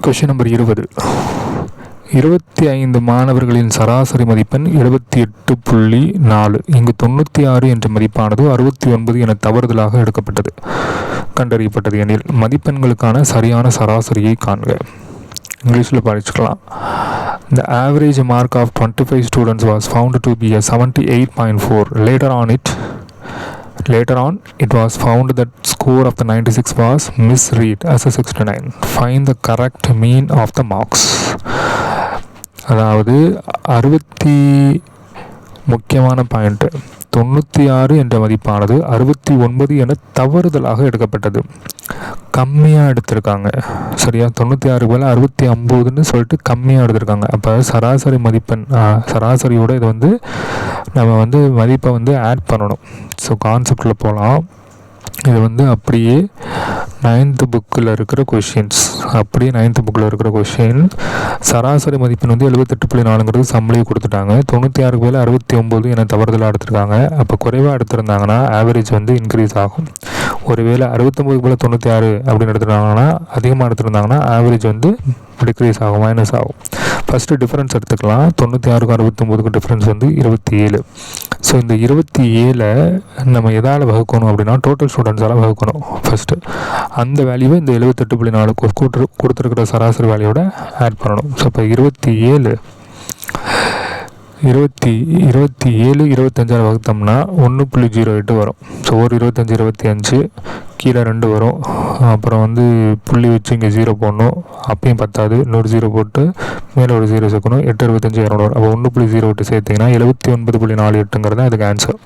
Question number 20. 25 மாணவர்களின் சராசரி மதிப்பெண் 78.4. இங்கு 96 என்ற மதிப்பானது 69 என தவறுதலாக எடுக்கப்பட்டது கண்டறியப்பட்டது எனில் மதிப்பெண்களுக்கான சரியான சராசரியை காண்க. இங்கிலீஷில் படிச்சுக்கலாம். The average mark of 25 students was found to be a 78.4. Later on, it was found that score of the 96 was misread as a 69. Find the correct mean of the marks. அதாவது 60 முக்கியமான பாயிண்ட் 96 என்ற மதிப்பானது 69 என தவறுதலாக எடுக்கப்பட்டது. கம்மியாக எடுத்திருக்காங்க. சரியா, 96 மேலே 69ன்னு சொல்லிட்டு கம்மியாக எடுத்திருக்காங்க. அப்போ சராசரி மதிப்பெண் சராசரியோட இதை நம்ம மதிப்பை ஆட் பண்ணணும். ஸோ கான்செப்டில் போகலாம். இது அப்படியே 9th புக்கில் இருக்கிற கொஷின்ஸ். சராசரி மதிப்பெண் 78.4ங்கிறது சம்பளி கொடுத்துட்டாங்க. 96 மேலே 69 என தவறுதலாக எடுத்திருக்காங்க. அப்போ குறைவாக எடுத்திருந்தாங்கன்னா ஆவரேஜ் இன்க்ரீஸ் ஆகும். ஒருவேளை 69 மேலே 96 அப்படின்னு எடுத்துட்டாங்கன்னா, அதிகமாக எடுத்திருந்தாங்கன்னா ஆவரேஜ் டிக்ரீஸ் ஆகும், மைனஸ் ஆகும். ஃபஸ்ட்டு டிஃப்ரென்ஸ் எடுத்துக்கலாம். 96க்கும் 69க்கும் டிஃப்ரென்ஸ் 27. ஸோ இந்த 27 நம்ம எதால் வகுக்கணும் அப்படின்னா டோட்டல் ஸ்டூடெண்ட்ஸால் வகுக்கணும். ஃபஸ்ட்டு அந்த வேல்யூவை இந்த 78.4 கொடுத்துருக்கிற சராசரி வேல்யூவோட ஆட் பண்ணணும். ஸோ இப்போ 27 25 வகுத்தோம்னா 1.08 வரும். ஸோ ஒரு 25 கீழே 2 வரும். அப்புறம் புள்ளி வச்சு இங்கே 0 போடணும். அப்பயும் பத்தாது, இன்னொரு 0 போட்டு மேலே ஒரு 0 சேர்க்கணும். 8 25 200 வரும். அப்போ 1.08 சேர்த்திங்கன்னா 79.48ங்கிறது தான் இதுக்கு ஆன்சர்.